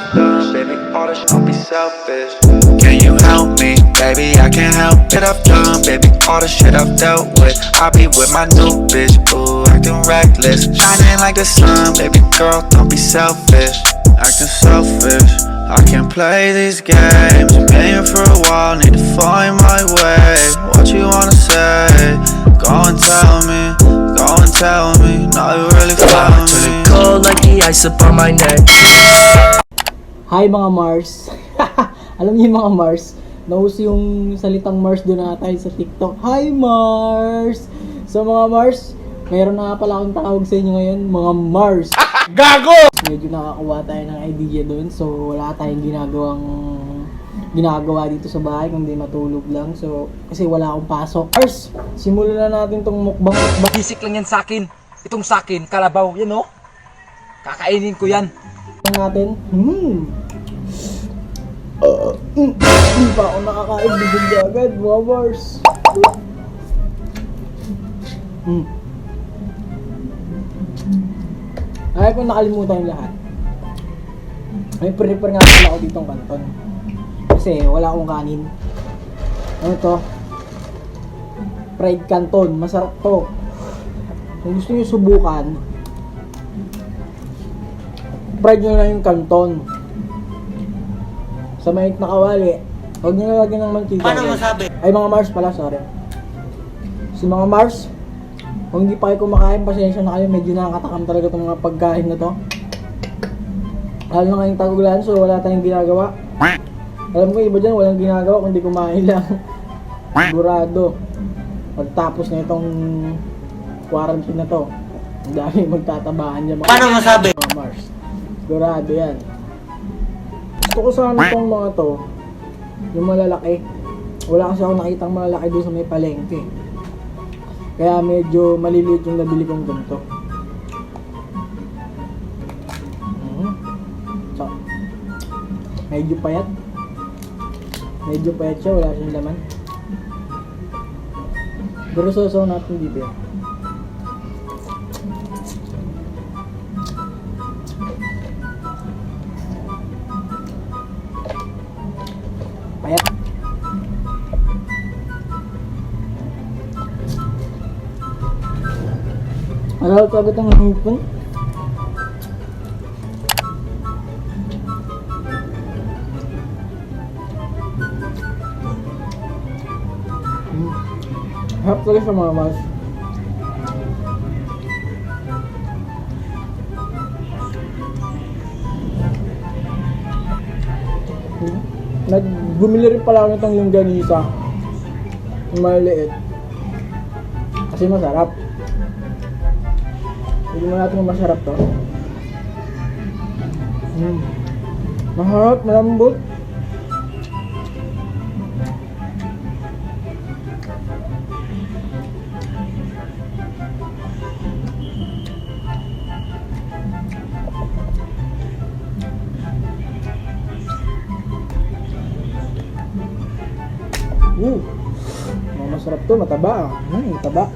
I've done, baby, all this don't be selfish. Can you help me, baby? I can't help it, I've done, baby, all the shit I've dealt with. I be with my new bitch, ooh, acting reckless, shining like the sun, baby girl, don't be selfish, acting selfish. I can't play these games, been here for a while, need to find my way. What you wanna say? Go and tell me, now you really found me. Turning cold like the ice upon my neck. Hi mga Mars. Alam niyo yung mga Mars, nauso yung salitang Mars doon na tayo sa TikTok. Hi Mars! So mga Mars, meron na nga pala akong tawag sa inyo ngayon, mga Mars. Gago! Medyo nakakuha tayo ng idea doon, so wala tayong ginagawa dito sa bahay kundi matulog lang. So kasi wala akong pasok. Mars, simulan na natin tong mukbang. Bisik lang yan sa akin. Itong sa akin, kalabaw. Yan o. Kakainin ko yan. Natin. Hindi pa ako nakakain, bigyan agad, mga Mars. Ay, kung nakalimutan yung lahat, may prepare nga pala ako ditong kanton kasi wala akong kanin. Ano to? Fried canton, masarap to. Kung gusto nyo subukan, fried nyo lang yung canton sa mainit na kawali. Huwag nyo nalagyan ng mantika. Paano masabi? Ay, mga Mars pala, sorry. Si mga Mars, kung hindi pa kayo kumakain, pasensya na kayo. Medyo nakakatakam talaga itong mga pagkain na to. Lalo na ngayong tagulan, so wala tayong ginagawa. Alam ko iba dyan, walang ginagawa kundi kumain lang. Sigurado. Pagtapos na itong quarantine na to, ang dami magtatabaan dyan. Paano masabi? Mga Mars. Sigurado yan. Gusto ko sana itong mga to, yung malalaki. Wala kasi ako nakitang malalaki doon sa may palengke. Kaya medyo maliliit yung nabili kong ganito. So, medyo payat. Medyo payat siya, wala siyang laman. Pero sasaw natin dito. Payat. Alam ko agad ang hipon. Harap talaga siya mga Mars. Bumili rin pala ako nitong yung ganisa. Yung maliliit. Kasi masarap. Hindi mo natin kung masarap to. Masarap, malambot. Masarap to, mataba. Mataba.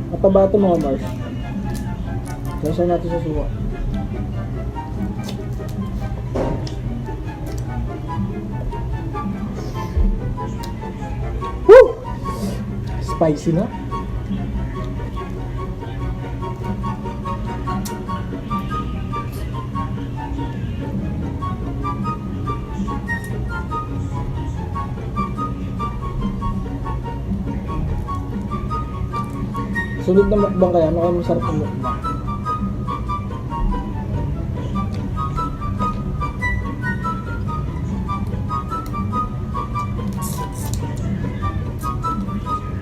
Mataba to mga Mars. Lasaw natin sa suwa. Woo! Spicy na. Sunod na mukbang kaya, ano kaya masarap ang mukbang?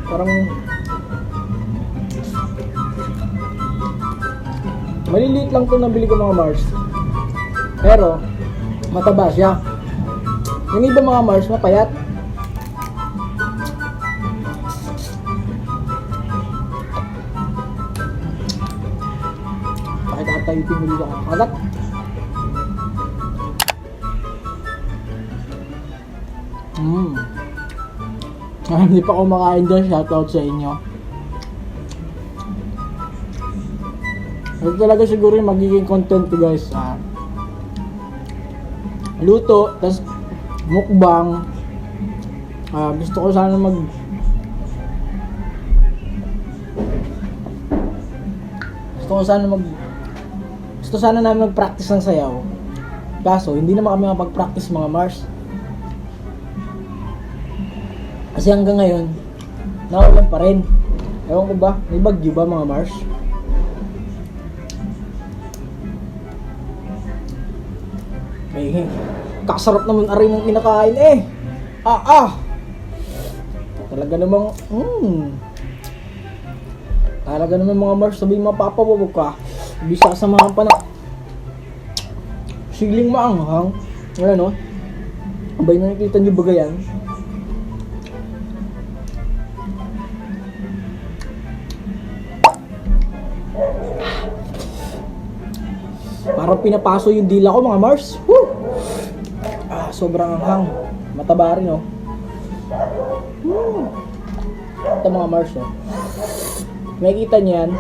Parang maliliit lang ito nabili ko mga Mars, pero mataba siya. Yung iba mga Mars mapayat. Bakit tayo pinuli ka kalat? Hindi pa kumakain dyan, shoutout sa inyo. Ito talaga siguro yung magiging content ko guys. luto, tas mukbang. Gusto ko sana gusto sana namin mag-practice ng sayaw. Kaso, hindi naman kami makapag-practice mga Mars. Kasi hanggang ngayon, nawalan pa rin. Ewan ko ba, may bagyo ba mga Mars? Kasarap naman aray ng kinakain eh. Talaga namang, Talaga naman mga Mars, sabihin mapapababog ka. Bisa sa mga siling maanghang. Ngayon no? Abay na nakikita niyo ba yan? Parang pinapaso yung dila ko mga Mars. Woo! Sobrang anghang. Mataba rin oh. Ito mga Mars oh. Makikita niyan.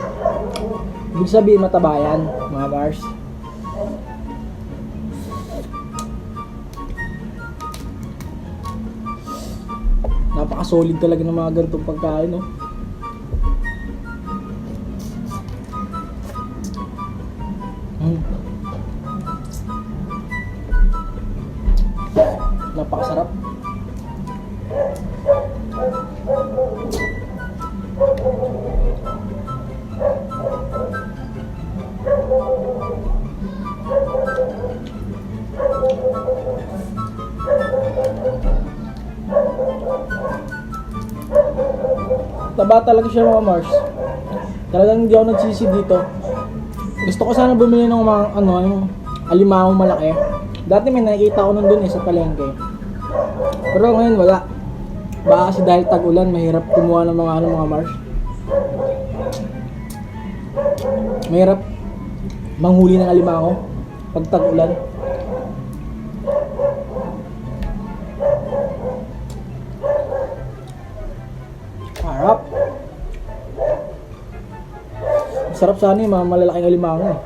Ibig sabihin mataba yan mga Mars. Napaka-solid talaga ng mga ganitong pagkain no. Napakasarap. Taba talaga siya mga Mars. Talagang hindi ako nagsisi dito. Gusto ko sana bumili ng mga yung alimahong malaki. Dati may nakikita ko nun dun sa palengke. Pero ngayon wala. Baka kasi dahil tag-ulan, mahirap kumuha ng mga Mars. Mahirap manghuli ng alimango pag tag-ulan. Harap. Sarap sana yung mga malalaking alimango eh.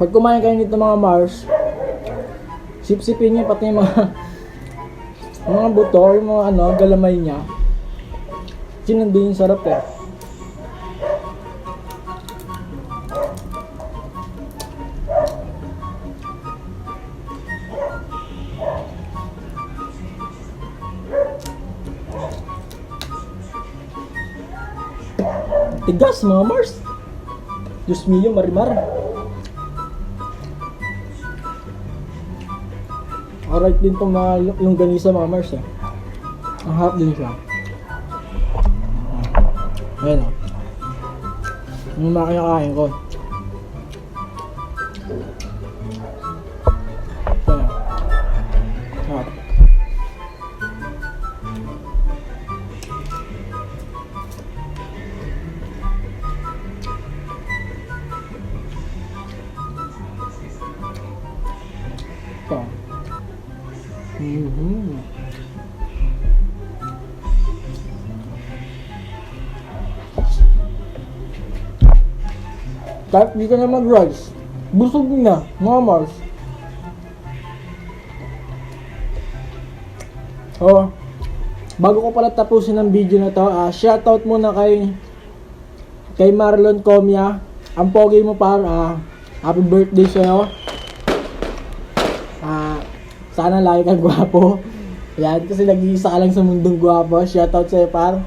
Pag kumain kayo nito mga Mars, sip-sipin niyo pati yung mga buto, yung mga galamay niya. Kasi nandun yung sarap eh. Tigas mga Mars. Diyos mio, marimar. Alright din itong mga longganisa mga Mars eh. Ang harap din siya. Ayan o. Yung mga kinakain ko. Ayan. Harap. Ito. Kahit di ka na mag-rice, busog na, mga Mars. Bago ko pala tapusin ang video na to, shoutout muna kay Marlon Comia. Ang pogi mo par, happy birthday sa'yo. Sana lagi kang gwapo. Yan, kasi nag-iisa ka lang sa mundong gwapo. Shoutout sa'yo par.